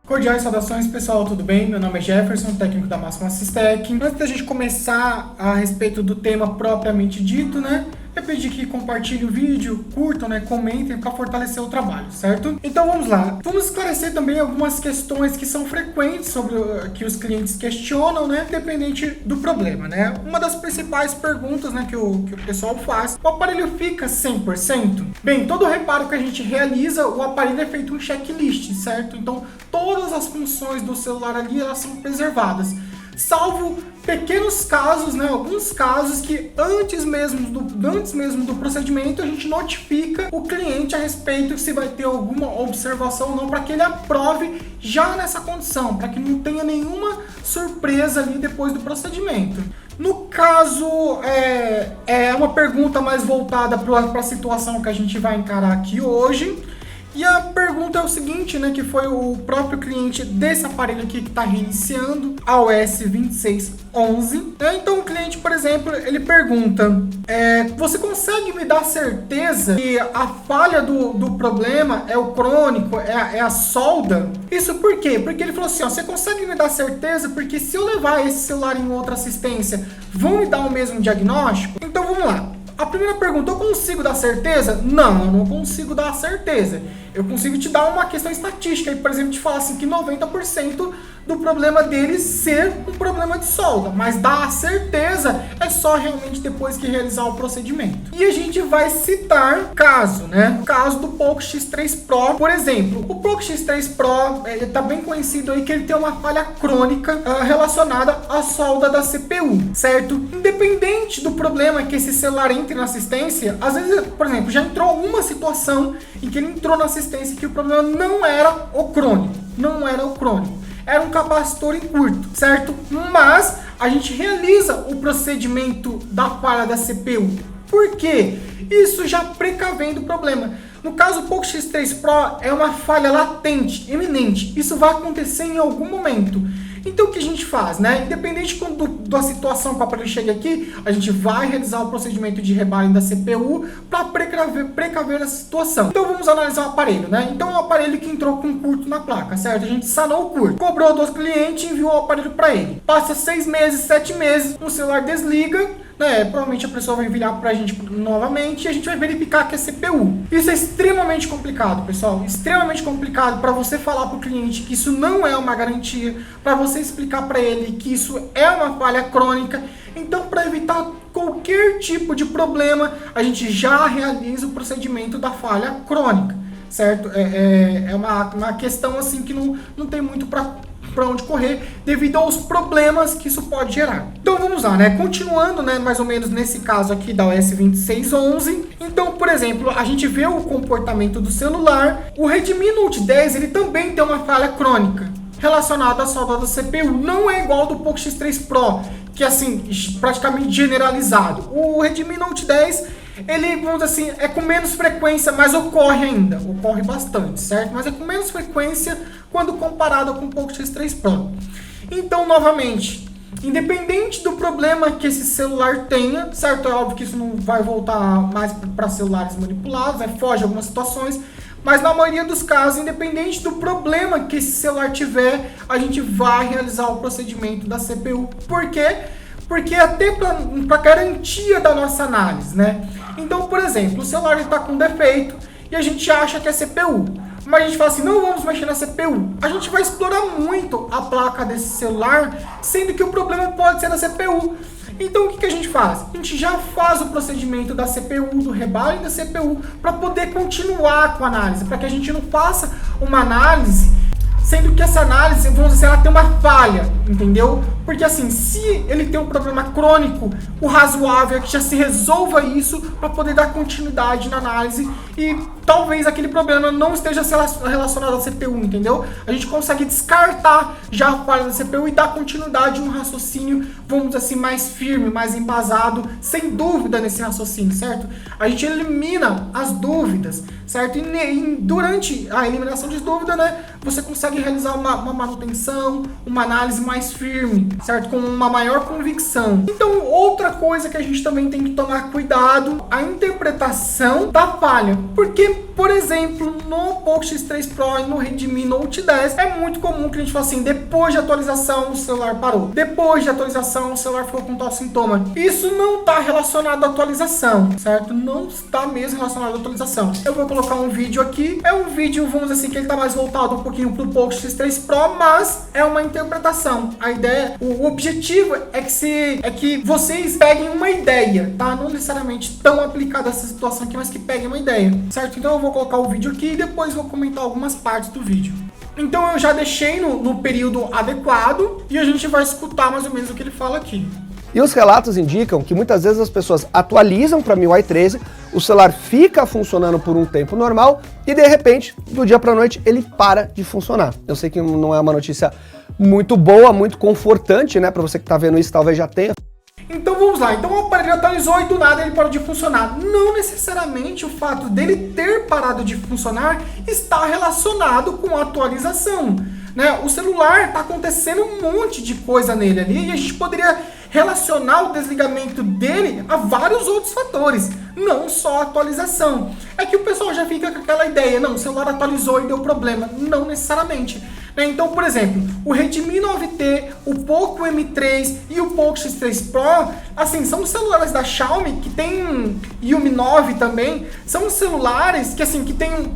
Cordiais saudações, pessoal, tudo bem? Meu nome é Jefferson, técnico da Máxima Assistec. Antes da gente começar a respeito do tema propriamente dito, eu pedi que compartilhem o vídeo, curtam, comentem para fortalecer o trabalho, certo? Então vamos lá. Vamos esclarecer também algumas questões que são frequentes sobre que os clientes questionam, independente do problema, Uma das principais perguntas, que o pessoal faz: o aparelho fica 100%? Bem, todo reparo que a gente realiza, o aparelho é feito um checklist, certo? Então todas as funções do celular ali, elas são preservadas, salvo pequenos casos, alguns casos que antes mesmo do procedimento a gente notifica o cliente a respeito se vai ter alguma observação ou não, para que ele aprove já nessa condição, para que não tenha nenhuma surpresa ali depois do procedimento. No caso, é uma pergunta mais voltada para a situação que a gente vai encarar aqui hoje. E a pergunta é o seguinte, que foi o próprio cliente desse aparelho aqui que está reiniciando, a OS 2611. Então o cliente, por exemplo, ele pergunta: você consegue me dar certeza que a falha do problema é o crônico, é a solda? Isso por quê? Porque ele falou assim, você consegue me dar certeza porque se eu levar esse celular em outra assistência, vão me dar o mesmo diagnóstico? Então vamos lá. A primeira pergunta: eu consigo dar certeza? Não, eu não consigo dar certeza. Eu consigo te dar uma questão estatística, por exemplo, te falar assim que 90% do problema deles ser um problema de solda, mas dar a certeza é só realmente depois que realizar o procedimento. E a gente vai citar caso, O caso do Poco X3 Pro, por exemplo. O Poco X3 Pro, ele tá bem conhecido aí que ele tem uma falha crônica relacionada à solda da CPU, certo? Independente do problema que esse celular entre na assistência, às vezes, por exemplo, já entrou uma situação em que ele entrou na assistência que o problema não era o crônico, era um capacitor em curto, certo? Mas a gente realiza o procedimento da falha da CPU. Por quê? Isso já precavendo o problema. No caso do Poco X3 Pro, é uma falha latente, iminente. Isso vai acontecer em algum momento. Então o que a gente faz, Independente da situação que o aparelho chegue aqui, a gente vai realizar o procedimento de rebalem da CPU para precaver a situação. Então vamos analisar o aparelho, Então é um aparelho que entrou com curto na placa, certo? A gente sanou o curto, cobrou do cliente e enviou o aparelho para ele. Passa 6 meses, 7 meses, o celular desliga, provavelmente a pessoa vai enviar pra gente novamente e a gente vai verificar que é CPU. Isso é extremamente complicado, pessoal. Extremamente complicado para você falar pro cliente que isso não é uma garantia, para você explicar para ele que isso é uma falha crônica. Então, para evitar qualquer tipo de problema, a gente já realiza o procedimento da falha crônica, certo? É uma questão assim que não tem muito para onde correr devido aos problemas que isso pode gerar. Então vamos lá, continuando, mais ou menos nesse caso aqui da OS 2611. Então, por exemplo, a gente vê o comportamento do celular. O Redmi Note 10, ele também tem uma falha crônica relacionada à solda da CPU. Não é igual ao do Poco X3 Pro, que é assim, praticamente generalizado. O Redmi Note 10, ele, vamos dizer assim, é com menos frequência, mas ocorre ainda. Ocorre bastante, certo? Mas é com menos frequência quando comparado com o Poco X3 Pro. Então, novamente, independente do problema que esse celular tenha, certo? É óbvio que isso não vai voltar mais para celulares manipulados, foge de algumas situações, mas na maioria dos casos, independente do problema que esse celular tiver, a gente vai realizar o procedimento da CPU. Por quê? Porque até para garantia da nossa análise, Então, por exemplo, o celular está com defeito e a gente acha que é CPU. Mas a gente fala assim, não vamos mexer na CPU. A gente vai explorar muito a placa desse celular, sendo que o problema pode ser da CPU. Então o que a gente faz? A gente já faz o procedimento da CPU, do rebalem da CPU, para poder continuar com a análise, para que a gente não faça uma análise sendo que essa análise, vamos dizer, ela tem uma falha, entendeu? Porque assim, se ele tem um problema crônico, o razoável é que já se resolva isso para poder dar continuidade na análise e talvez aquele problema não esteja relacionado à CPU, entendeu? A gente consegue descartar já a falha da CPU e dar continuidade a um raciocínio, vamos dizer assim, mais firme, mais embasado, sem dúvida nesse raciocínio, certo? A gente elimina as dúvidas, certo? E durante a eliminação de dúvida, você consegue realizar uma manutenção, uma análise mais firme, certo? Com uma maior convicção. Então, outra coisa que a gente também tem que tomar cuidado, a interpretação da falha. Porque por exemplo, no Poco X3 Pro e no Redmi Note 10, é muito comum que a gente fale assim, depois de atualização o celular parou, depois de atualização o celular ficou com tal sintoma. Isso não está relacionado à atualização, certo? Não está mesmo relacionado à atualização. Eu vou colocar um vídeo aqui, é um vídeo, vamos dizer assim, que ele está mais voltado um pouquinho para o Poco X3 Pro, mas é uma interpretação. A ideia, o objetivo é que vocês peguem uma ideia, tá? Não necessariamente tão aplicada essa situação aqui, mas que peguem uma ideia, certo? Então eu vou colocar o vídeo aqui e depois vou comentar algumas partes do vídeo. Então eu já deixei no período adequado e a gente vai escutar mais ou menos o que ele fala aqui. E os relatos indicam que muitas vezes as pessoas atualizam para MIUI 13, o celular fica funcionando por um tempo normal e de repente, do dia para a noite, ele para de funcionar. Eu sei que não é uma notícia muito boa, muito confortante, né? Para você que está vendo isso, talvez já tenha. Então vamos lá, então o aparelho atualizou e do nada ele parou de funcionar. Não necessariamente o fato dele ter parado de funcionar está relacionado com a atualização, né? O celular está acontecendo um monte de coisa nele ali e a gente poderia relacionar o desligamento dele a vários outros fatores, não só a atualização. É que o pessoal já fica com aquela ideia, não, o celular atualizou e deu problema. Não necessariamente. Então, por exemplo, o Redmi 9T, o Poco M3 e o Poco X3 Pro, assim, são celulares da Xiaomi que tem, e o Mi 9 também, são celulares que, assim, que tem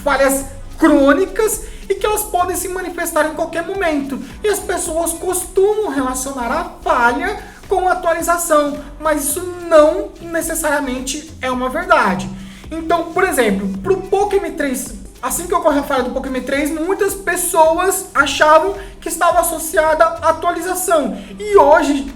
falhas crônicas e que elas podem se manifestar em qualquer momento. E as pessoas costumam relacionar a falha com a atualização, mas isso não necessariamente é uma verdade. Então, por exemplo, para o Poco M3, assim que ocorreu a falha do Poco M3, muitas pessoas achavam que estava associada à atualização. E hoje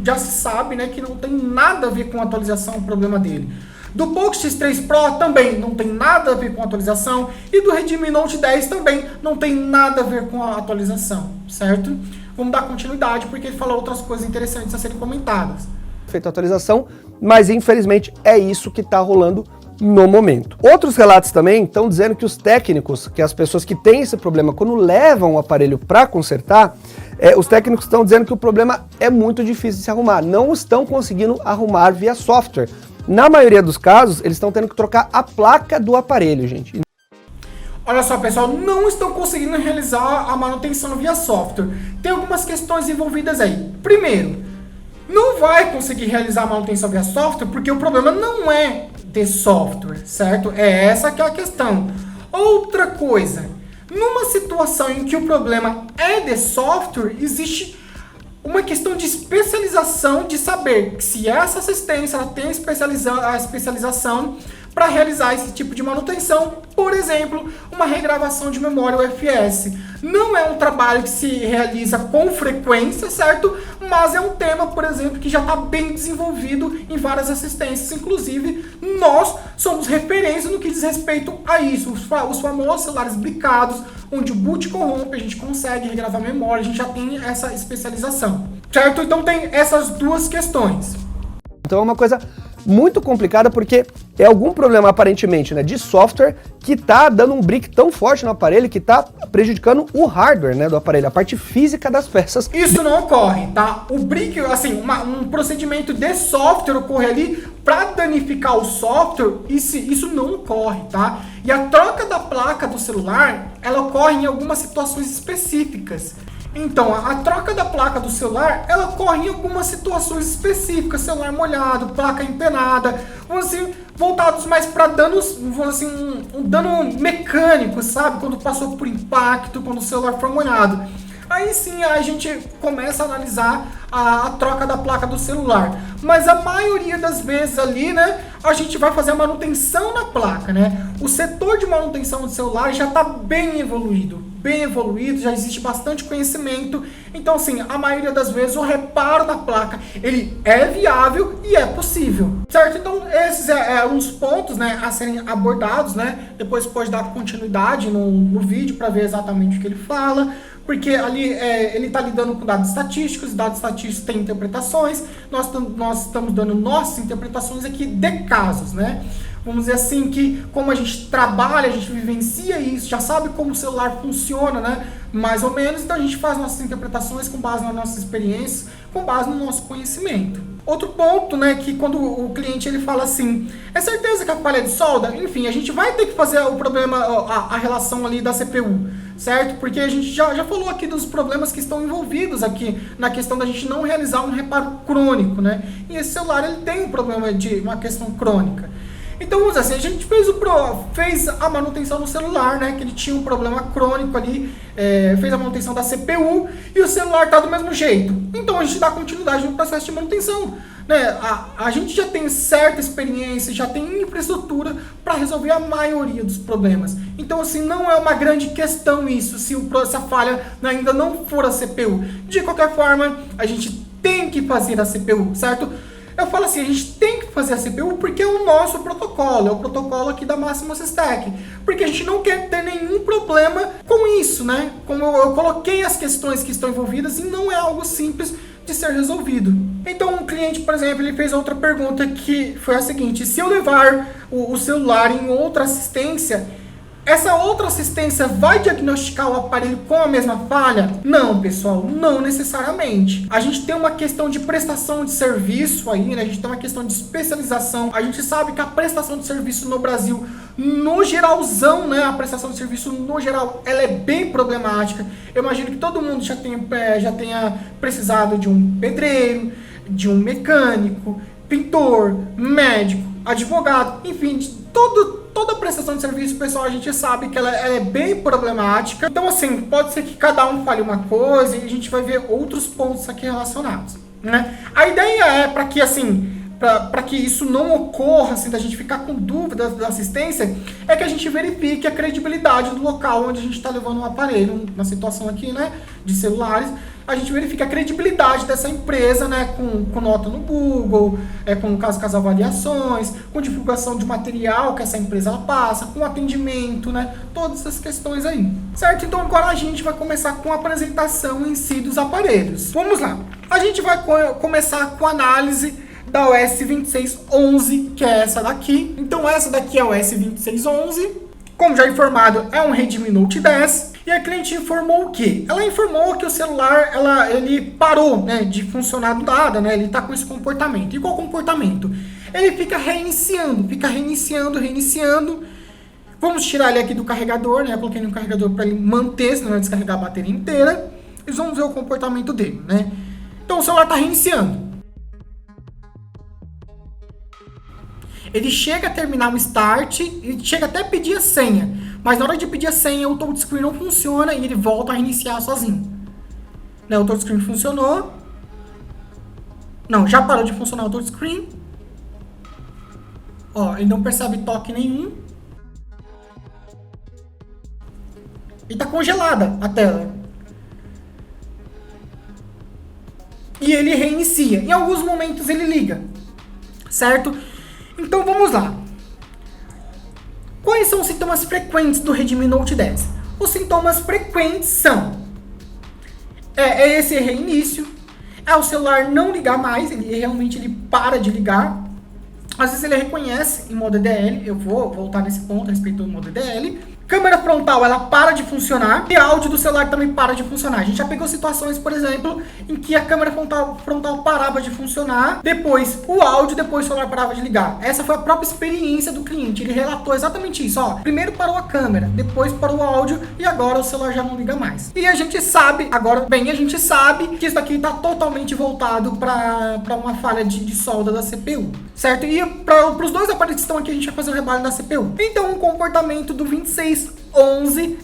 já se sabe, né, que não tem nada a ver com a atualização o problema dele. Do Poco X3 Pro também não tem nada a ver com a atualização. E do Redmi Note 10 também não tem nada a ver com a atualização, certo? Vamos dar continuidade porque ele falou outras coisas interessantes a serem comentadas. Feita a atualização, mas infelizmente é isso que está rolando no momento. Outros relatos também estão dizendo que os técnicos, que as pessoas que têm esse problema, quando levam o aparelho para consertar, os técnicos estão dizendo que o problema é muito difícil de se arrumar, não estão conseguindo arrumar via software. Na maioria dos casos, eles estão tendo que trocar a placa do aparelho, gente. Olha só, pessoal, não estão conseguindo realizar a manutenção via software. Tem algumas questões envolvidas aí. Primeiro, não vai conseguir realizar a manutenção via software porque o problema não é de software, certo? É essa que é a questão. Outra coisa, numa situação em que o problema é de software, existe uma questão de especialização, de saber se essa assistência ela tem a especialização para realizar esse tipo de manutenção. Por exemplo, uma regravação de memória UFS. Não é um trabalho que se realiza com frequência, certo? Mas é um tema, por exemplo, que já está bem desenvolvido em várias assistências. Inclusive, nós somos referência no que diz respeito a isso. Os famosos celulares bricados, onde o boot corrompe, a gente consegue regravar memória, a gente já tem essa especialização, certo? Então tem essas duas questões. Então é uma coisa muito complicada porque é algum problema aparentemente, né, de software que tá dando um brick tão forte no aparelho que tá prejudicando o hardware, né, do aparelho, a parte física das peças. Isso não ocorre, tá? O brick, assim, um procedimento de software ocorre ali para danificar o software, isso não ocorre, tá? E a troca da placa do celular, ela ocorre em algumas situações específicas. Então, a troca da placa do celular, ela ocorre em algumas situações específicas, celular molhado, placa empenada, vamos assim, voltados mais para danos, vamos assim, um dano mecânico, sabe? Quando passou por impacto, quando o celular foi molhado. Aí sim a gente começa a analisar a troca da placa do celular. Mas a maioria das vezes ali, né, a gente vai fazer a manutenção na placa, né? O setor de manutenção do celular já está bem evoluído, já existe bastante conhecimento. Então, assim, a maioria das vezes o reparo da placa, ele é viável e é possível, certo? Então, esses são uns pontos, né, a serem abordados, né? Depois pode dar continuidade no vídeo para ver exatamente o que ele fala. Porque ali ele está lidando com dados estatísticos têm interpretações, nós estamos dando nossas interpretações aqui de casos, né? Vamos dizer assim que como a gente trabalha, a gente vivencia isso, já sabe como o celular funciona, né? Mais ou menos, então a gente faz nossas interpretações com base nas nossas experiências, com base no nosso conhecimento. Outro ponto, né, que quando o cliente ele fala assim, é certeza que a falha é de solda? Enfim, a gente vai ter que fazer o problema, a relação ali da CPU, certo? Porque a gente já falou aqui dos problemas que estão envolvidos aqui na questão da gente não realizar um reparo crônico, né? E esse celular ele tem um problema de uma questão crônica. Então, vamos dizer assim, a gente fez a manutenção no celular, né? Que ele tinha um problema crônico ali, fez a manutenção da CPU e o celular tá do mesmo jeito. Então, a gente dá continuidade no processo de manutenção, né? A gente já tem certa experiência, já tem infraestrutura para resolver a maioria dos problemas. Então, assim, não é uma grande questão isso, se a falha ainda não for a CPU. De qualquer forma, a gente tem que fazer a CPU, certo? Eu falo assim, a gente tem que fazer a CPU porque é o nosso protocolo, é o protocolo aqui da Máxima Systech, porque a gente não quer ter nenhum problema com isso, né? Como eu coloquei as questões que estão envolvidas e não é algo simples de ser resolvido. Então um cliente, por exemplo, ele fez outra pergunta que foi a seguinte, se eu levar o celular em outra assistência, essa outra assistência vai diagnosticar o aparelho com a mesma falha? Não, pessoal, não necessariamente. A gente tem uma questão de prestação de serviço aí, né? A gente tem uma questão de especialização. A gente sabe que a prestação de serviço no Brasil, no geralzão, né? A prestação de serviço no geral, ela é bem problemática. Eu imagino que todo mundo já tenha precisado de um pedreiro, de um mecânico, pintor, médico, advogado, enfim, de toda prestação de serviço, pessoal, a gente sabe que ela é bem problemática. Então, assim, pode ser que cada um fale uma coisa e a gente vai ver outros pontos aqui relacionados, né? A ideia é para que, assim, para que isso não ocorra, assim, da gente ficar com dúvidas da assistência, é que a gente verifique a credibilidade do local onde a gente está levando um aparelho, na situação aqui, né, de celulares, a gente verifica a credibilidade dessa empresa, né, com nota no Google, no caso com as avaliações, com divulgação de material que essa empresa ela passa, com atendimento, né, todas essas questões aí, certo? Então agora a gente vai começar com a apresentação em si dos aparelhos. Vamos lá, a gente vai começar com a análise da OS 2611, que é essa daqui. Então essa daqui é a OS 2611, como já informado, é um Redmi Note 10. E a cliente informou o quê? Ela informou que o celular ele parou, né, de funcionar do nada, né? Ele está com esse comportamento. E qual comportamento? Ele fica reiniciando. Vamos tirar ele aqui do carregador, né? Eu coloquei no carregador para ele manter, senão vai descarregar a bateria inteira. E vamos ver o comportamento dele, né? Então o celular está reiniciando. Ele chega a terminar o start, ele chega até a pedir a senha, mas na hora de pedir a senha o touchscreen não funciona e ele volta a reiniciar sozinho. Né, o touchscreen funcionou. Não, já parou de funcionar o touchscreen. Ó, ele não percebe toque nenhum. E tá congelada a tela. E ele reinicia. Em alguns momentos ele liga, certo? Então vamos lá. Quais são os sintomas frequentes do Redmi Note 10? Os sintomas frequentes são esse reinício, é o celular não ligar mais, ele para de ligar. Às vezes ele reconhece em modo EDL, eu vou voltar nesse ponto a respeito do modo EDL. Câmera frontal, ela para de funcionar e áudio do celular também para de funcionar. A gente já pegou situações, por exemplo, em que a câmera frontal parava de funcionar, depois o áudio, depois o celular parava de ligar. Essa foi a própria experiência do cliente, ele relatou exatamente isso, ó. Primeiro parou a câmera, depois parou o áudio e agora o celular já não liga mais. E a gente sabe, que isso aqui está totalmente voltado para uma falha de solda da CPU, certo? E para os dois aparelhos que estão aqui, a gente vai fazer o rebalho da CPU. Então o comportamento do 2611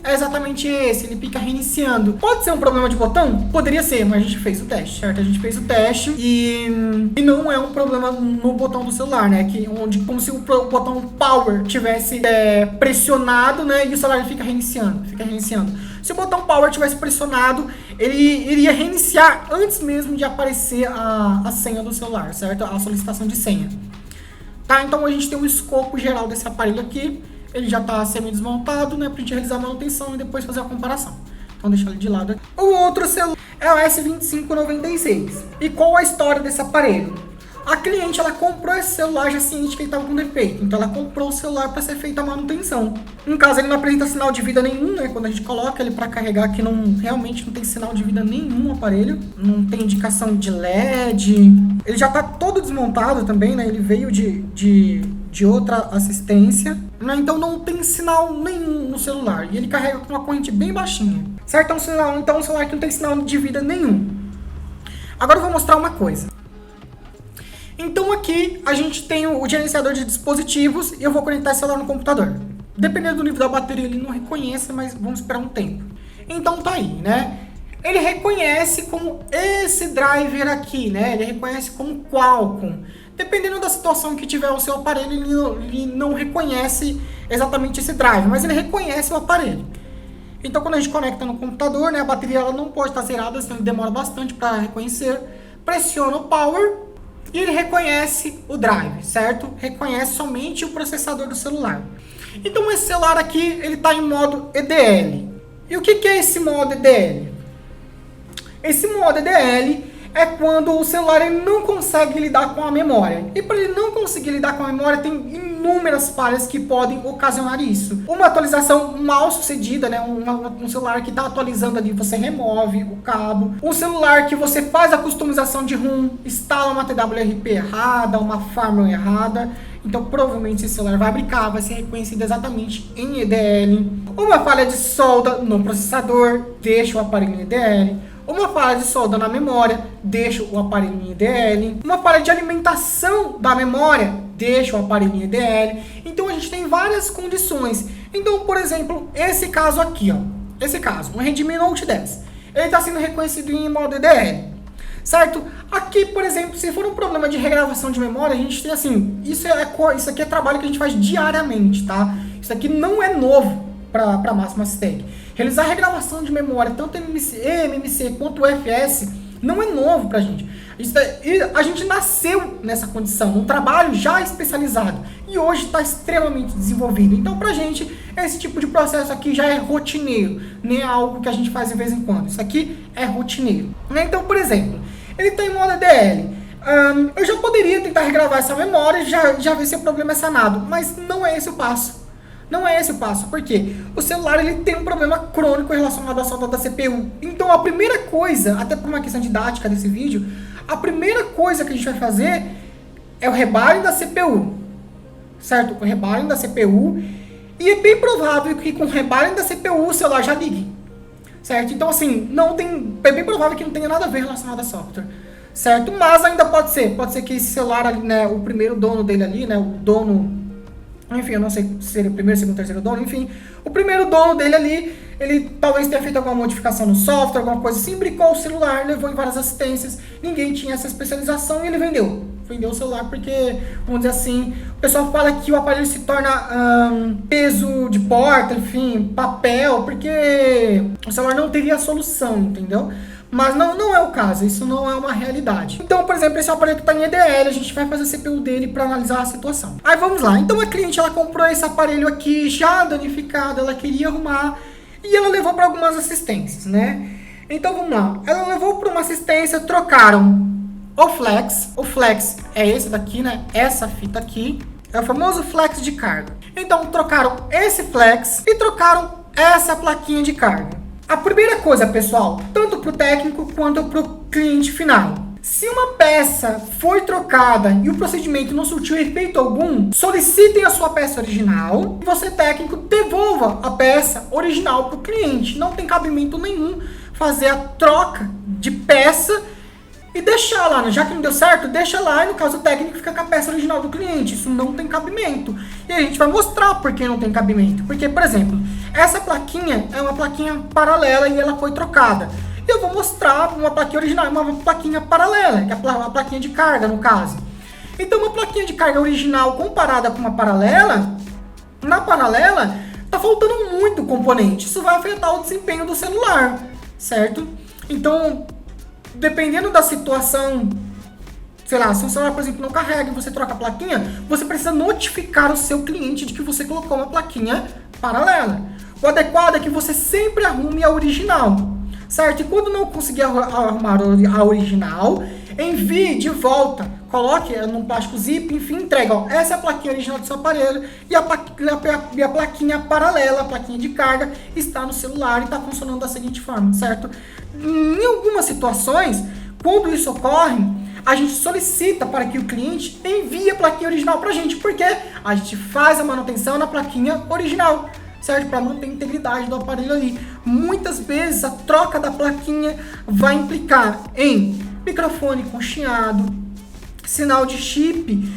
é exatamente esse, ele fica reiniciando. Pode ser um problema de botão? Poderia ser, mas a gente fez o teste, certo? A gente fez o teste e não é um problema no botão do celular, né? Como se o botão Power tivesse pressionado, né? E o celular fica reiniciando. Se o botão Power tivesse pressionado, ele iria reiniciar antes mesmo de aparecer a senha do celular, certo? A solicitação de senha. Tá? Então a gente tem um escopo geral desse aparelho aqui. Ele já está semi-desmontado, né, para a gente realizar a manutenção e depois fazer a comparação. Então deixa ele de lado aqui. O outro celular é o S2596. E qual a história desse aparelho? A cliente, ela comprou esse celular já ciente que ele estava com defeito. Então ela comprou o celular para ser feita a manutenção. No caso, ele não apresenta sinal de vida nenhum, né? Quando a gente coloca ele para carregar, que realmente não tem sinal de vida nenhum no aparelho. Não tem indicação de LED. Ele já está todo desmontado também, né? Ele veio de outra assistência, né? Então não tem sinal nenhum no celular. E ele carrega com uma corrente bem baixinha. Certo? Então um celular que não tem sinal de vida nenhum. Agora eu vou mostrar uma coisa. Então aqui a gente tem o gerenciador de dispositivos e eu vou conectar esse celular no computador. Dependendo do nível da bateria ele não reconhece, mas vamos esperar um tempo. Então tá aí, né? Ele reconhece como esse driver aqui, né? Ele reconhece como Qualcomm. Dependendo da situação que tiver o seu aparelho, ele não reconhece exatamente esse driver, mas ele reconhece o aparelho. Então quando a gente conecta no computador, né, a bateria ela não pode estar zerada, senão ele demora bastante para reconhecer. Pressiona o power e ele reconhece o drive, certo? Reconhece somente o processador do celular. Então esse celular aqui, ele está em modo EDL. E o que é esse modo EDL? Esse modo EDL é quando o celular ele não consegue lidar com a memória. E para ele não conseguir lidar com a memória, tem inúmeras falhas que podem ocasionar isso. Uma atualização mal sucedida, né? Um celular que está atualizando ali, você remove o cabo. Um celular que você faz a customização de ROM, instala uma TWRP errada, uma firmware errada. Então provavelmente esse celular vai brincar, vai ser reconhecido exatamente em EDL. Uma falha de solda no processador, deixa o aparelho em EDL. Uma falha de solda na memória, deixa o aparelho em EDL. Uma falha de alimentação da memória, deixa o aparelho em EDL. Então a gente tem várias condições. Então, por exemplo, esse caso aqui, ó. Esse caso, um Redmi Note 10. Ele está sendo reconhecido em modo EDL. Certo? Aqui, por exemplo, se for um problema de regravação de memória, a gente tem assim, isso aqui é trabalho que a gente faz diariamente, tá? Isso aqui não é novo para Máxima System. Realizar regravação de memória, tanto MMC quanto UFS, não é novo pra gente. A gente nasceu nessa condição, um trabalho já especializado, e hoje está extremamente desenvolvido. Então pra gente, esse tipo de processo aqui já é rotineiro, nem é algo que a gente faz de vez em quando. Isso aqui é rotineiro. Então, por exemplo, ele está em modo EDL. Eu já poderia tentar regravar essa memória e já ver se o problema é sanado, mas não é esse o passo. Não é esse o passo, porque o celular ele tem um problema crônico relacionado à solda da CPU. Então a primeira coisa, até por uma questão didática desse vídeo, a primeira coisa que a gente vai fazer é o rebaling da CPU, certo? O rebaling da CPU, e é bem provável que com o rebaling da CPU o celular já ligue, certo? Então assim, é bem provável que não tenha nada a ver relacionado a software, certo? Mas ainda pode ser que esse celular ali, né, o primeiro dono dele ali, né, o dono... Enfim, eu não sei se seria o primeiro, segundo, terceiro dono, enfim. O primeiro dono dele ali, ele talvez tenha feito alguma modificação no software, alguma coisa assim, brincou o celular, levou em várias assistências, ninguém tinha essa especialização e ele vendeu. Vendeu o celular porque, vamos dizer assim, o pessoal fala que o aparelho se torna peso de porta, enfim, papel, porque o celular não teria solução, entendeu? Mas não é o caso, isso não é uma realidade. Então, por exemplo, esse aparelho que está em EDL, a gente vai fazer a CPU dele para analisar a situação. Aí vamos lá, então a cliente ela comprou esse aparelho aqui já danificado, ela queria arrumar e ela levou para algumas assistências, né? Então vamos lá, ela levou para uma assistência, trocaram o flex é esse daqui, né? Essa fita aqui, é o famoso flex de carga. Então trocaram esse flex e trocaram essa plaquinha de carga. A primeira coisa, pessoal, tanto para o técnico quanto para o cliente final. Se uma peça foi trocada e o procedimento não surtiu efeito algum, solicitem a sua peça original e você, técnico, devolva a peça original para o cliente. Não tem cabimento nenhum fazer a troca de peça e deixar lá, já que não deu certo, deixa lá e no caso o técnico fica com a peça original do cliente. Isso não tem cabimento. E a gente vai mostrar por que não tem cabimento. Porque, por exemplo, essa plaquinha é uma plaquinha paralela e ela foi trocada. E eu vou mostrar uma plaquinha original, uma plaquinha paralela, que é uma plaquinha de carga no caso. Então uma plaquinha de carga original comparada com uma paralela, na paralela tá faltando muito componente. Isso vai afetar o desempenho do celular, certo? Então, dependendo da situação, sei lá, se o celular, por exemplo, não carrega e você troca a plaquinha, você precisa notificar o seu cliente de que você colocou uma plaquinha paralela. O adequado é que você sempre arrume a original, certo? E quando não conseguir arrumar a original, envie de volta coloque num plástico zip, enfim, entrega, ó, essa é a plaquinha original do seu aparelho e a plaquinha paralela, a plaquinha de carga, está no celular e está funcionando da seguinte forma, certo? Em algumas situações, quando isso ocorre, a gente solicita para que o cliente envie a plaquinha original para a gente, porque a gente faz a manutenção na plaquinha original, certo? Para manter a integridade do aparelho ali. Muitas vezes a troca da plaquinha vai implicar em microfone com chiado, sinal de chip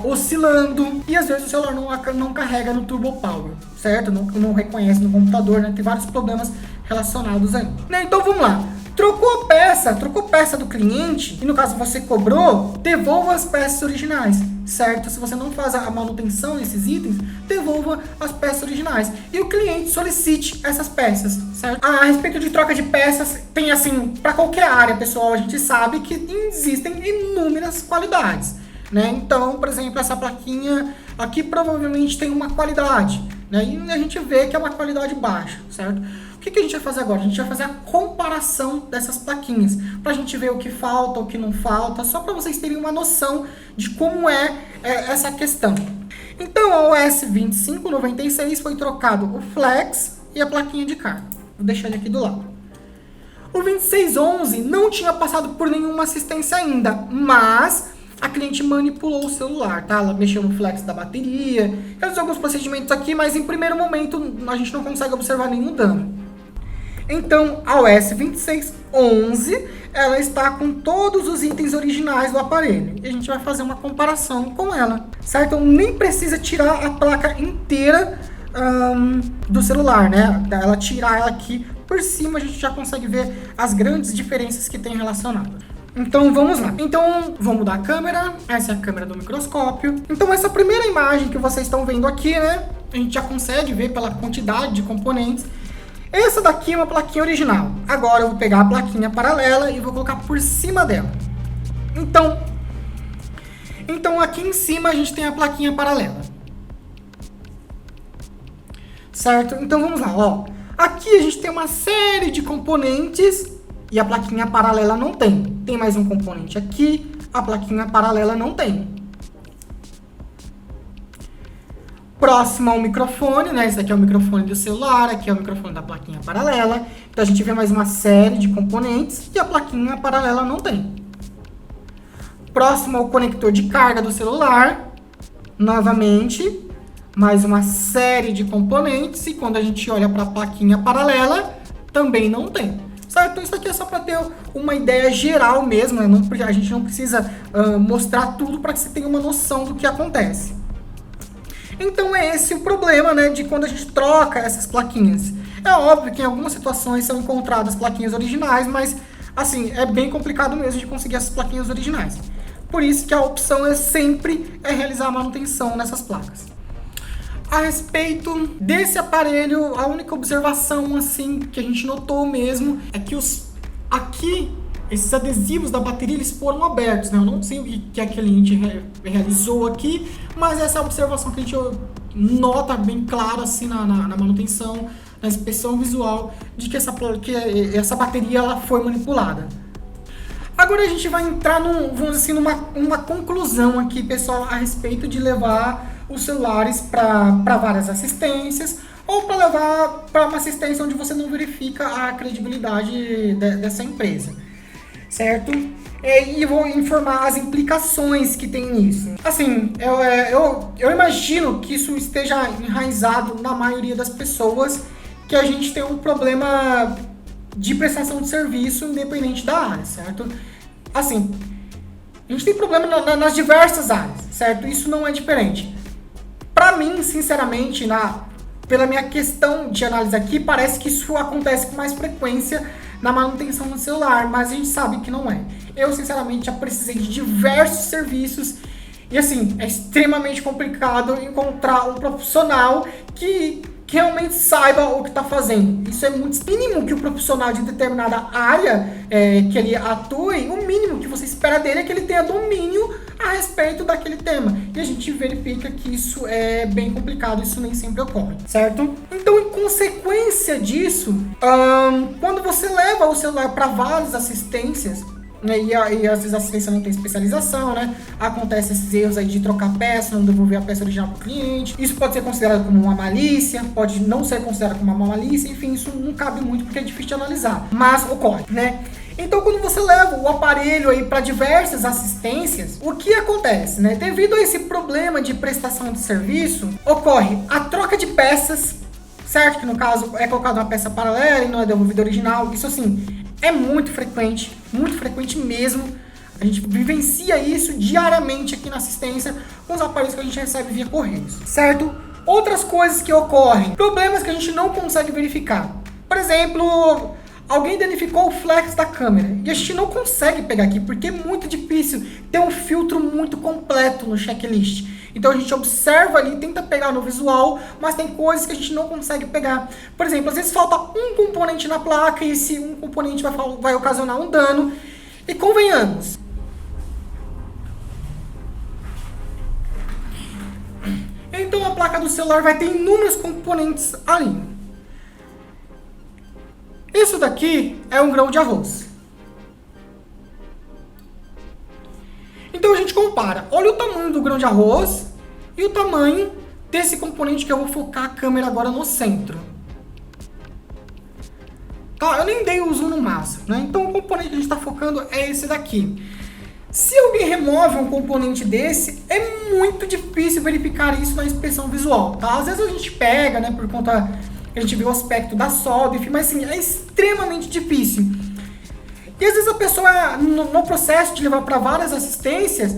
oscilando, e às vezes o celular não carrega no Turbo Power, certo? Não reconhece no computador, né? Tem vários problemas relacionados aí. Né? Então vamos lá. Trocou peça do cliente, e no caso você cobrou, devolva as peças originais, certo? Se você não faz a manutenção desses itens, devolva as peças originais. E o cliente solicite essas peças, certo? A respeito de troca de peças, tem assim, para qualquer área, pessoal, a gente sabe que existem inúmeras qualidades, né? Então, por exemplo, essa plaquinha aqui provavelmente tem uma qualidade, né? E a gente vê que é uma qualidade baixa, certo? O que a gente vai fazer agora? A gente vai fazer a comparação dessas plaquinhas, para a gente ver o que falta, o que não falta, só para vocês terem uma noção de como é essa questão. Então, a OS 2596 foi trocado o flex e a plaquinha de carga. Vou deixar ele aqui do lado. O 2611 não tinha passado por nenhuma assistência ainda, mas a cliente manipulou o celular, tá? Ela mexeu no flex da bateria, fez alguns procedimentos aqui, mas em primeiro momento a gente não consegue observar nenhum dano. Então, a OS 2611, ela está com todos os itens originais do aparelho. E a gente vai fazer uma comparação com ela, certo? Então, nem precisa tirar a placa inteira do celular, né? Ela tirar ela aqui por cima, a gente já consegue ver as grandes diferenças que tem relacionado. Então, vamos lá. Então, vou mudar a câmera. Essa é a câmera do microscópio. Então, essa primeira imagem que vocês estão vendo aqui, né? A gente já consegue ver pela quantidade de componentes. Essa daqui é uma plaquinha original. Agora eu vou pegar a plaquinha paralela e vou colocar por cima dela. Então aqui em cima a gente tem a plaquinha paralela. Certo? Então vamos lá, ó. Aqui a gente tem uma série de componentes e a plaquinha paralela não tem. Tem mais um componente aqui, a plaquinha paralela não tem. Próximo ao microfone, né? Esse aqui é o microfone do celular, aqui é o microfone da plaquinha paralela. Então a gente vê mais uma série de componentes e a plaquinha paralela não tem. Próximo ao conector de carga do celular, novamente, mais uma série de componentes e quando a gente olha para a plaquinha paralela, também não tem. Certo? Então isso aqui é só para ter uma ideia geral mesmo, né? A gente não precisa mostrar tudo para que você tenha uma noção do que acontece. Então é esse o problema, né, de quando a gente troca essas plaquinhas. É óbvio que em algumas situações são encontradas plaquinhas originais, mas assim, é bem complicado mesmo de conseguir essas plaquinhas originais. Por isso que a opção é sempre realizar a manutenção nessas placas. A respeito desse aparelho, a única observação assim que a gente notou mesmo é que esses adesivos da bateria, eles foram abertos, né? Eu não sei o que a cliente realizou aqui, mas essa é a observação que a gente nota bem clara assim na manutenção, na inspeção visual, de que essa bateria ela foi manipulada. Agora a gente vai entrar numa conclusão aqui, pessoal, a respeito de levar os celulares para várias assistências, ou para levar para uma assistência onde você não verifica a credibilidade dessa empresa. Certo? E vou informar as implicações que tem nisso. Assim, eu imagino que isso esteja enraizado na maioria das pessoas, que a gente tem um problema de prestação de serviço independente da área, certo? Assim, a gente tem problema nas diversas áreas, certo? Isso não é diferente. Para mim, sinceramente, pela minha questão de análise aqui, parece que isso acontece com mais frequência na manutenção do celular, mas a gente sabe que não é. Eu, sinceramente, já precisei de diversos serviços e, assim, é extremamente complicado encontrar um profissional que realmente saiba o que está fazendo. Isso é muito mínimo que o profissional de determinada área que ele atue, o mínimo que você espera dele é que ele tenha domínio a respeito daquele tema. E a gente verifica que isso é bem complicado, isso nem sempre ocorre, certo? Então, em consequência disso, quando você leva o celular para várias assistências, né? E às vezes a assistência não tem especialização, né? Acontece esses erros aí de trocar peça, não devolver a peça original para o cliente. Isso pode ser considerado como uma malícia, pode não ser considerado como uma malícia, enfim, isso não cabe muito porque é difícil de analisar, mas ocorre, né? Então, quando você leva o aparelho aí para diversas assistências, o que acontece, né? Devido a esse problema de prestação de serviço, ocorre a troca de peças, certo? Que no caso é colocada uma peça paralela e não é devolvida original. Isso assim é muito frequente mesmo. A gente vivencia isso diariamente aqui na assistência com os aparelhos que a gente recebe via correios, certo? Outras coisas que ocorrem, problemas que a gente não consegue verificar. Por exemplo, alguém danificou o flex da câmera e a gente não consegue pegar aqui porque é muito difícil ter um filtro muito completo no checklist. Então a gente observa ali, tenta pegar no visual, mas tem coisas que a gente não consegue pegar. Por exemplo, às vezes falta um componente na placa e esse um componente vai ocasionar um dano. E convenhamos, então a placa do celular vai ter inúmeros componentes ali. Isso daqui é um grão de arroz. Então a gente compara, olha o tamanho do grão de arroz e o tamanho desse componente que eu vou focar a câmera agora no centro. Tá, eu nem dei o zoom no máximo, né? Então o componente que a gente está focando é esse daqui. Se alguém remove um componente desse, é muito difícil verificar isso na inspeção visual, tá? Às vezes a gente pega, né, por conta que a gente vê o aspecto da solda, enfim, mas assim, é extremamente difícil. E às vezes a pessoa, no processo de levar para várias assistências,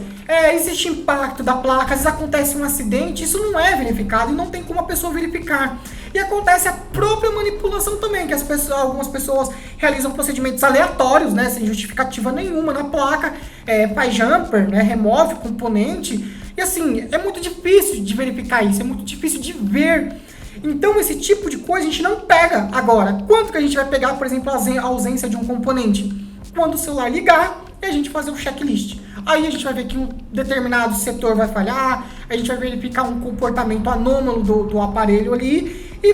existe impacto da placa, às vezes acontece um acidente, isso não é verificado e não tem como a pessoa verificar. E acontece a própria manipulação também, que algumas pessoas realizam procedimentos aleatórios, né, sem justificativa nenhuma na placa, faz jumper, né, remove componente, e assim, é muito difícil de verificar isso, é muito difícil de ver. Então esse tipo de coisa a gente não pega agora. Quanto que a gente vai pegar, por exemplo, a ausência de um componente? Quando o celular ligar e a gente fazer um checklist. Aí a gente vai ver que um determinado setor vai falhar, a gente vai verificar um comportamento anômalo do aparelho ali e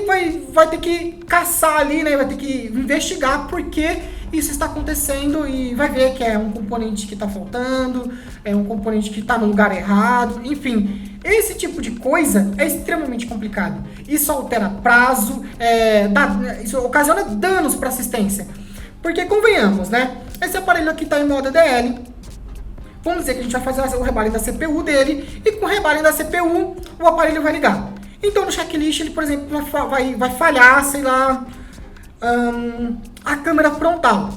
vai ter que caçar ali, né? Vai ter que investigar por que isso está acontecendo e vai ver que é um componente que está faltando, é um componente que está no lugar errado, enfim. Esse tipo de coisa é extremamente complicado. Isso altera prazo, isso ocasiona danos para assistência. Porque convenhamos, né? Esse aparelho aqui está em modo EDL. Vamos dizer que a gente vai fazer o rebalem da CPU dele e com o rebalem da CPU o aparelho vai ligar. Então no checklist ele, por exemplo, vai falhar, sei lá, a câmera frontal,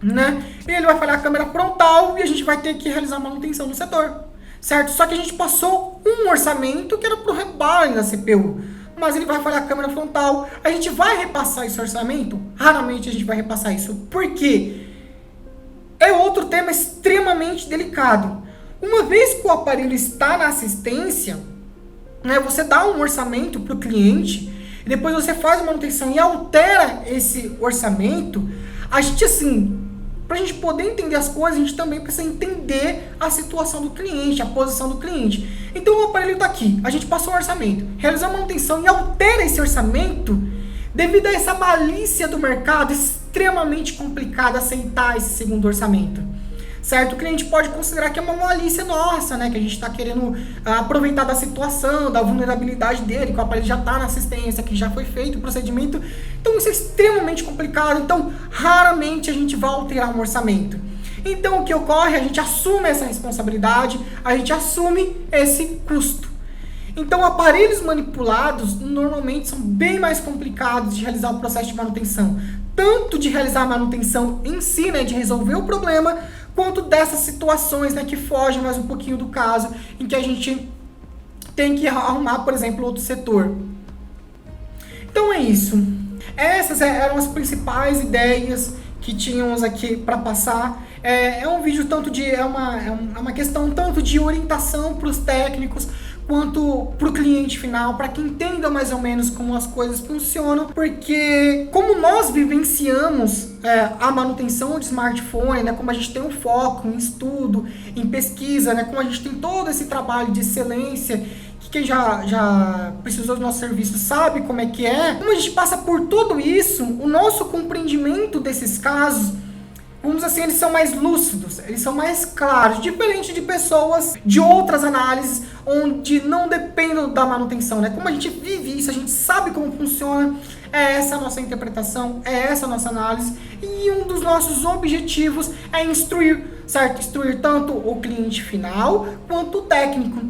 né? Ele vai falhar a câmera frontal e a gente vai ter que realizar manutenção no setor, certo? Só que a gente passou um orçamento que era para o rebalem da CPU, mas ele vai falhar a câmera frontal. A gente vai repassar esse orçamento? Raramente a gente vai repassar isso. Por quê? É outro tema extremamente delicado. Uma vez que o aparelho está na assistência, né, você dá um orçamento para o cliente, e depois você faz a manutenção e altera esse orçamento, a gente assim, para a gente poder entender as coisas, a gente também precisa entender a situação do cliente, a posição do cliente. Então o aparelho está aqui, a gente passou um orçamento, realiza a manutenção e altera esse orçamento, devido a essa malícia do mercado, extremamente complicado aceitar esse segundo orçamento, certo? O cliente pode considerar que é uma malícia nossa, né? Que a gente está querendo aproveitar da situação, da vulnerabilidade dele, que o aparelho já está na assistência, que já foi feito o procedimento. Então isso é extremamente complicado, então raramente a gente vai alterar um orçamento. Então o que ocorre? A gente assume essa responsabilidade, a gente assume esse custo. Então aparelhos manipulados normalmente são bem mais complicados de realizar o processo de manutenção. Tanto de realizar a manutenção em si, né, de resolver o problema, quanto dessas situações, né, que fogem mais um pouquinho do caso, em que a gente tem que arrumar, por exemplo, outro setor. Então é isso. Essas eram as principais ideias que tínhamos aqui para passar. É um vídeo tanto de... É uma questão tanto de orientação para os técnicos, quanto para o cliente final, para que entenda mais ou menos como as coisas funcionam, porque como nós vivenciamos a manutenção de smartphone, né, como a gente tem um foco em estudo, em pesquisa, né, como a gente tem todo esse trabalho de excelência, que quem já precisou do nosso serviço sabe como é que é, como a gente passa por tudo isso, o nosso compreendimento desses casos vamos dizer assim, eles são mais lúcidos, eles são mais claros, diferente de pessoas de outras análises, onde não dependem da manutenção, né? Como a gente vive isso, a gente sabe como funciona, é essa a nossa interpretação, é essa a nossa análise, e um dos nossos objetivos é instruir, certo? Instruir tanto o cliente final, quanto o técnico.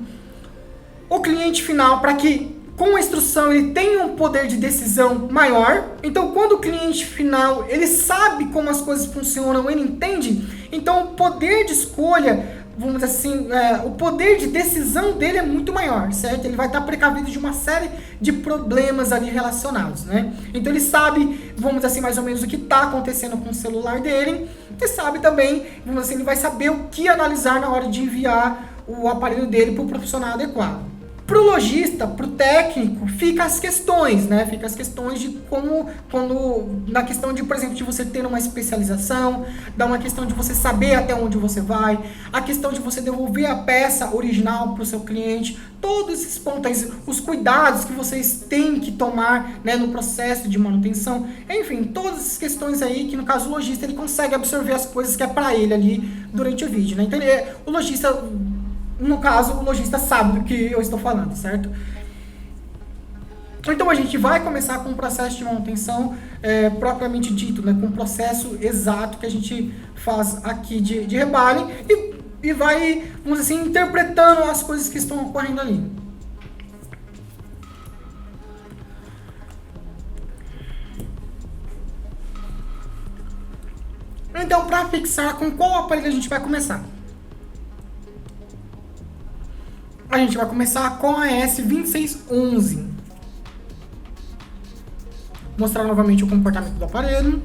O cliente final, para que com a instrução ele tem um poder de decisão maior. Então, quando o cliente final ele sabe como as coisas funcionam, ele entende, então o poder de escolha, vamos dizer assim, o poder de decisão dele é muito maior, certo? Ele vai estar precavido de uma série de problemas ali relacionados, né? Então ele sabe, vamos dizer assim, mais ou menos o que está acontecendo com o celular dele, e sabe também, vamos dizer assim, ele vai saber o que analisar na hora de enviar o aparelho dele para o profissional adequado. Para o lojista, para o técnico, fica as questões, né? Fica as questões de como, na questão de, por exemplo, de você ter uma especialização, dá uma questão de você saber até onde você vai, a questão de você devolver a peça original para o seu cliente, todos esses pontos, os cuidados que vocês têm que tomar, né, no processo de manutenção, enfim, todas essas questões aí que no caso o lojista ele consegue absorver as coisas que é para ele ali durante o vídeo, né? Então o lojista, no caso, o lojista sabe do que eu estou falando, certo? Então a gente vai começar com o processo de manutenção propriamente dito, né? Com o processo exato que a gente faz aqui de rebalem e vai, vamos dizer assim, interpretando as coisas que estão ocorrendo ali. Então, para fixar, com qual aparelho a gente vai começar? A gente vai começar com a S2611. Mostrar novamente o comportamento do aparelho.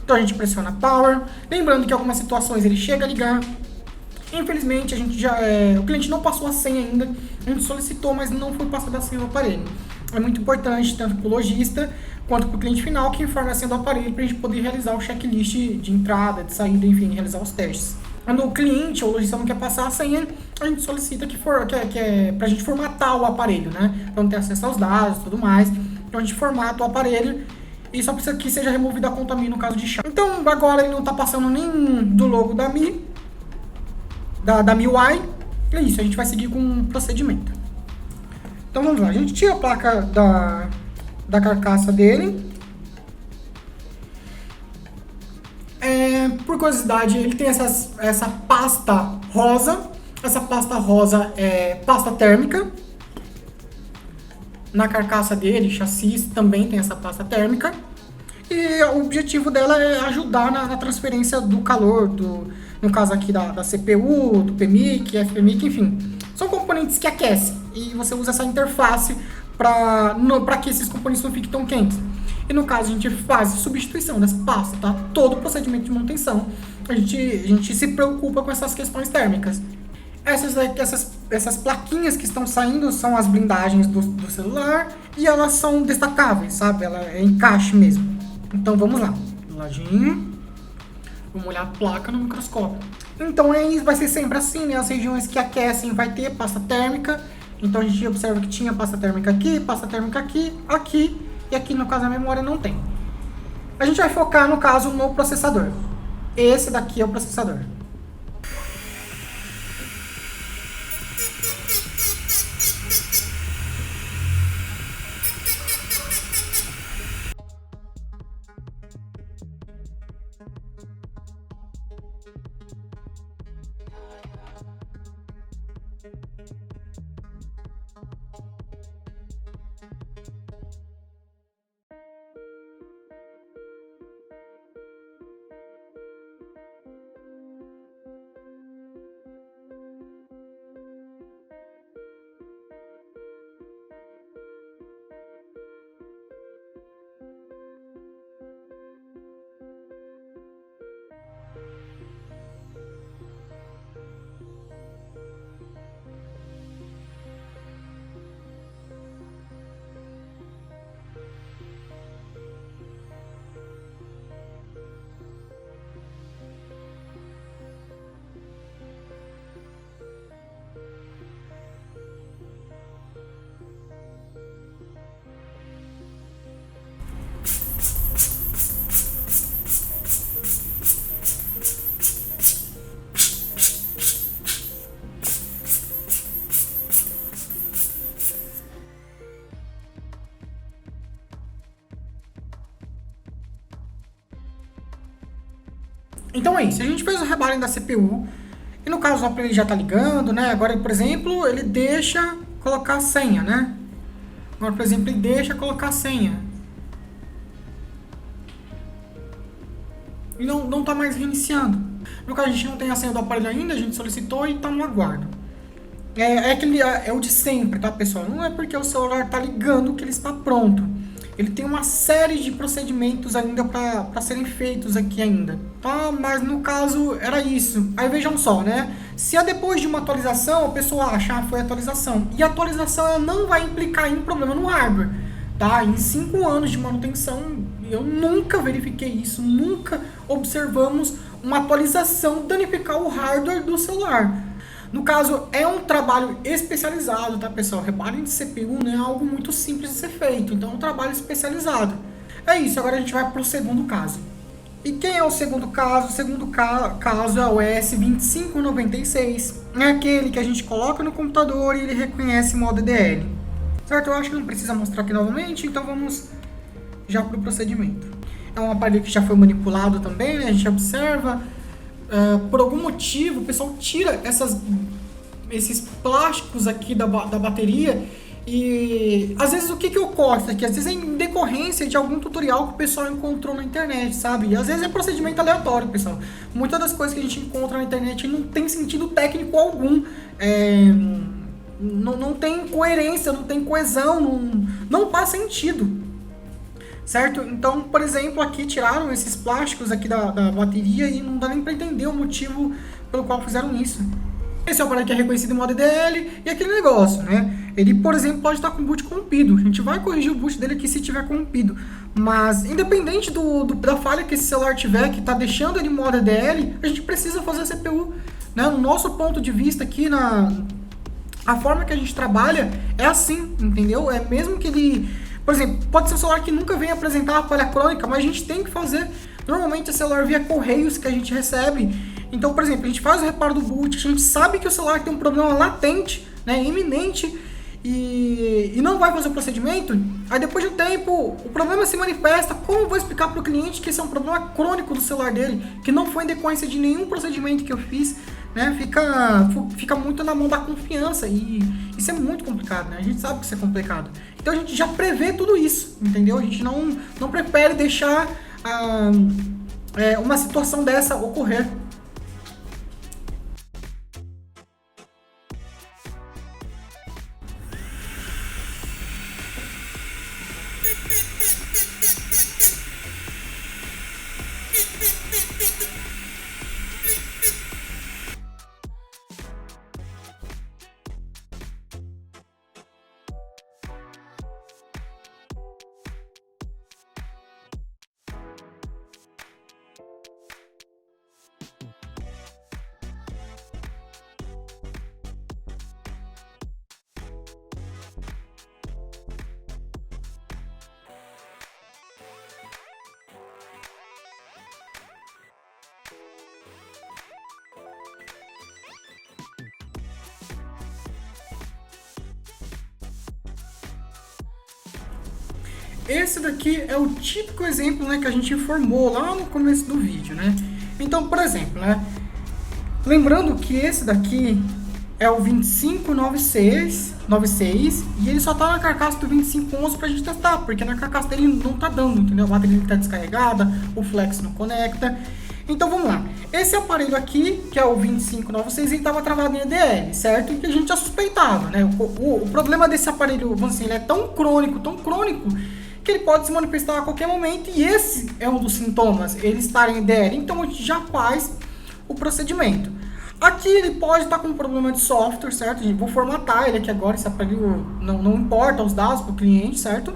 Então a gente pressiona Power. Lembrando que em algumas situações ele chega a ligar. Infelizmente a gente o cliente não passou a senha ainda. A gente solicitou, mas não foi passada a senha do aparelho. É muito importante, tanto para o lojista quanto para o cliente final, que informe a senha do aparelho para a gente poder realizar o checklist de entrada, de saída, enfim, realizar os testes. Quando o cliente ou o lojista não quer passar a senha, a gente solicita que é pra gente formatar o aparelho, né? Pra não ter acesso aos dados e tudo mais. Então a gente formata o aparelho e só precisa que seja removida a conta Mi no caso de chave. Então agora ele não tá passando nem do logo da Mi, da MIUI. É isso, a gente vai seguir com um procedimento. Então vamos lá, a gente tira a placa da carcaça dele. Por curiosidade, ele tem essa pasta rosa. Essa pasta rosa é pasta térmica. Na carcaça dele, chassis, também tem essa pasta térmica. E o objetivo dela é ajudar na transferência do calor, no caso aqui da CPU, do PMIC, FPMIC, enfim. São componentes que aquecem e você usa essa interface para que esses componentes não fiquem tão quentes. E no caso a gente faz a substituição dessa pasta, tá? Todo o procedimento de manutenção, a gente se preocupa com essas questões térmicas. Essas plaquinhas que estão saindo são as blindagens do celular e elas são destacáveis, sabe? Ela é encaixe mesmo. Então vamos lá, do ladinho, vamos olhar a placa no microscópio. Então vai ser sempre assim, né? As regiões que aquecem vai ter pasta térmica. Então a gente observa que tinha pasta térmica aqui, aqui e aqui no caso a memória não tem. A gente vai focar no caso no processador. Esse daqui é o processador. Então é isso, a gente fez o rebaling da CPU, e no caso o aparelho já está ligando, né? Agora, por exemplo, ele deixa colocar a senha, né? Agora, por exemplo, ele deixa colocar a senha. E não está mais reiniciando. No caso, a gente não tem a senha do aparelho ainda, a gente solicitou e está no aguardo. É o de sempre, tá, pessoal? Não é porque o celular está ligando que ele está pronto. Ele tem uma série de procedimentos ainda para serem feitos aqui ainda. Tá? Mas no caso era isso. Aí vejam só, né? Se depois de uma atualização a pessoa achar que foi atualização, e a atualização ela não vai implicar em problema no hardware. Tá? Em 5 anos de manutenção, eu nunca verifiquei isso, nunca observamos uma atualização danificar o hardware do celular. No caso, é um trabalho especializado, tá, pessoal? Rebaling de CPU não é algo muito simples de ser feito, então é um trabalho especializado. É isso, agora a gente vai para o segundo caso. E quem é o segundo caso? O segundo caso é o ES2596. É aquele que a gente coloca no computador e ele reconhece modo DL. Certo? Eu acho que não precisa mostrar aqui novamente, então vamos já para o procedimento. É um aparelho que já foi manipulado também, né? A gente observa. Por algum motivo o pessoal tira esses plásticos aqui da bateria e às vezes o que ocorre aqui? Às vezes é em decorrência de algum tutorial que o pessoal encontrou na internet, sabe? E às vezes é procedimento aleatório, pessoal. Muitas das coisas que a gente encontra na internet não tem sentido técnico algum, não tem coerência, não tem coesão, não faz sentido. Certo? Então, por exemplo, aqui tiraram esses plásticos aqui da bateria e não dá nem para entender o motivo pelo qual fizeram isso. Esse é o aparelho que é reconhecido em modo DL e aquele negócio, né? Ele, por exemplo, pode estar com o boot corrompido. A gente vai corrigir o boot dele aqui se tiver corrompido. Mas, independente da falha que esse celular tiver, que está deixando ele em modo DL, a gente precisa fazer a CPU. Né? No nosso ponto de vista aqui, a forma que a gente trabalha é assim, entendeu? É mesmo que ele... Por exemplo, pode ser um celular que nunca vem apresentar a falha crônica, mas a gente tem que fazer. Normalmente é celular via correios que a gente recebe. Então, por exemplo, a gente faz o reparo do boot, a gente sabe que o celular tem um problema latente, né, iminente, e não vai fazer o procedimento. Aí depois de um tempo, o problema se manifesta. Como eu vou explicar para o cliente que esse é um problema crônico do celular dele, que não foi em decorrência de nenhum procedimento que eu fiz? Né, fica muito na mão da confiança e isso é muito complicado, né? A gente sabe que isso é complicado. Então a gente já prevê tudo isso, entendeu? A gente não prefere deixar uma situação dessa ocorrer. Esse daqui é o típico exemplo, né, que a gente informou lá no começo do vídeo, né? Então, por exemplo, né, lembrando que esse daqui é o 2596 e ele só tá na carcaça do 2511 pra gente testar, porque na carcaça dele não tá dando, entendeu? A bateria tá descarregada, o flex não conecta. Então vamos lá, esse aparelho aqui, que é o 2596, ele estava travado em EDL, certo? E que a gente já suspeitava, né? O problema desse aparelho, vamos dizer, ele é tão crônico, que ele pode se manifestar a qualquer momento, e esse é um dos sintomas, ele estar em EDL. Então a gente já faz o procedimento. Aqui ele pode estar com um problema de software, certo? Gente, vou formatar ele aqui agora, esse aparelho não importa os dados para o cliente, certo?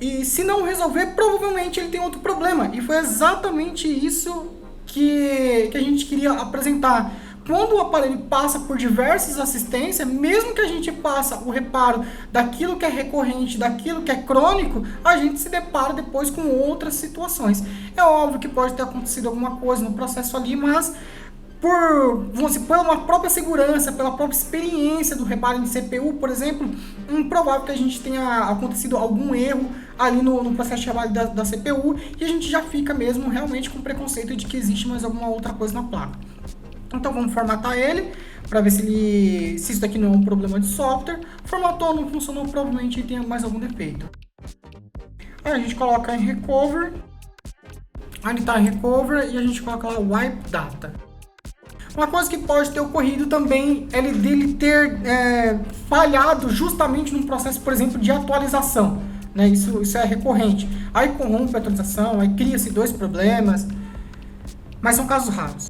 E se não resolver, provavelmente ele tem outro problema. E foi exatamente isso que a gente queria apresentar. Quando o aparelho passa por diversas assistências, mesmo que a gente faça o reparo daquilo que é recorrente, daquilo que é crônico, a gente se depara depois com outras situações. É óbvio que pode ter acontecido alguma coisa no processo ali, mas pela própria segurança, pela própria experiência do reparo de CPU, por exemplo, é improvável que a gente tenha acontecido algum erro ali no processo de trabalho da CPU, e a gente já fica mesmo realmente com preconceito de que existe mais alguma outra coisa na placa. Então vamos formatar ele, para ver se isso daqui não é um problema de software. Formatou, não funcionou, provavelmente tem mais algum defeito. Aí a gente coloca em Recover, aí ele está em Recover, e a gente coloca lá Wipe Data. Uma coisa que pode ter ocorrido também é dele ter falhado justamente num processo, por exemplo, de atualização, né? Isso é recorrente. Aí corrompe a atualização, aí cria-se 2 problemas, mas são casos raros.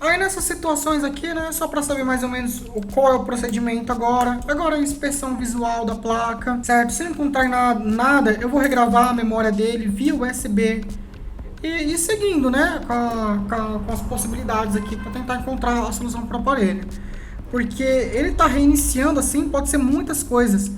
Aí nessas situações aqui, né, só para saber mais ou menos qual é o procedimento agora. Agora a inspeção visual da placa, certo? Se não encontrar nada, eu vou regravar a memória dele via USB. E seguindo, né, com as possibilidades aqui para tentar encontrar a solução para o aparelho. Porque ele está reiniciando assim, pode ser muitas coisas.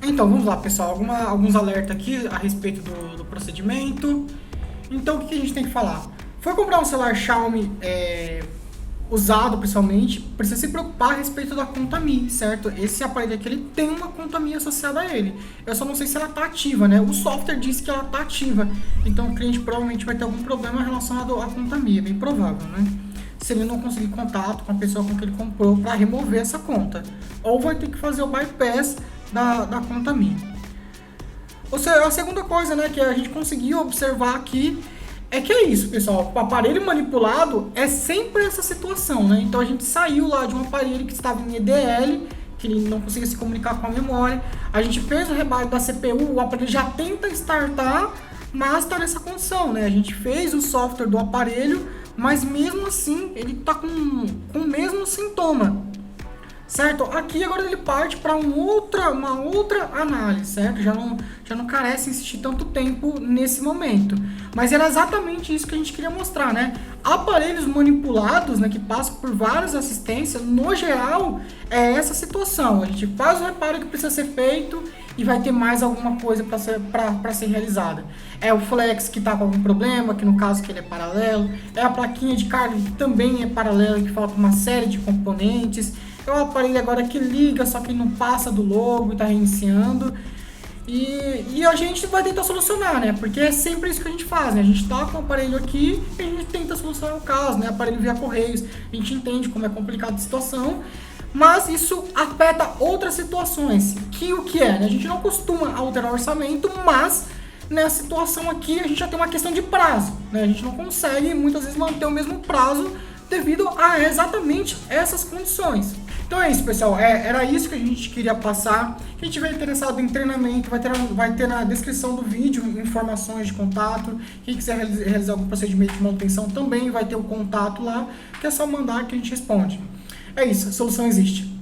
Então, vamos lá, pessoal, alguns alertas aqui a respeito do procedimento. Então, o que a gente tem que falar? Foi comprar um celular Xiaomi usado, principalmente, precisa se preocupar a respeito da conta Mi, certo? Esse aparelho aqui, ele tem uma conta Mi associada a ele. Eu só não sei se ela está ativa, né? O software diz que ela está ativa, então o cliente provavelmente vai ter algum problema relacionado à conta Mi, é bem provável, né? Se ele não conseguir contato com a pessoa com que ele comprou para remover essa conta. Ou vai ter que fazer o bypass da conta Mi. Ou seja, a segunda coisa, né, que a gente conseguiu observar aqui é que é isso, pessoal. O aparelho manipulado é sempre essa situação, né? Então a gente saiu lá de um aparelho que estava em EDL, que ele não conseguia se comunicar com a memória. A gente fez o rebalho da CPU, o aparelho já tenta startar, mas está nessa condição, né? A gente fez o software do aparelho, mas mesmo assim ele está com o mesmo sintoma. Certo? Aqui agora ele parte para uma outra análise, certo? Já não carece insistir tanto tempo nesse momento. Mas era exatamente isso que a gente queria mostrar, né? Aparelhos manipulados, né, que passam por várias assistências, no geral, é essa situação. A gente faz o reparo que precisa ser feito e vai ter mais alguma coisa para ser realizada. É o flex que está com algum problema, que no caso que ele é paralelo. É a plaquinha de carga que também é paralela, que falta uma série de componentes. É o aparelho agora que liga, só que não passa do logo e está reiniciando. E a gente vai tentar solucionar, né? Porque é sempre isso que a gente faz, né? A gente tá com o aparelho aqui e a gente tenta solucionar o caso, né? Aparelho via correios, a gente entende como é complicada a situação, mas isso afeta outras situações. O que é, né? A gente não costuma alterar o orçamento, mas nessa situação aqui a gente já tem uma questão de prazo, né? A gente não consegue muitas vezes manter o mesmo prazo devido a exatamente essas condições. Então é isso, pessoal, era isso que a gente queria passar. Quem tiver interessado em treinamento, vai ter na descrição do vídeo informações de contato. Quem quiser realizar algum procedimento de manutenção também vai ter o contato lá, que é só mandar que a gente responde. É isso, a solução existe.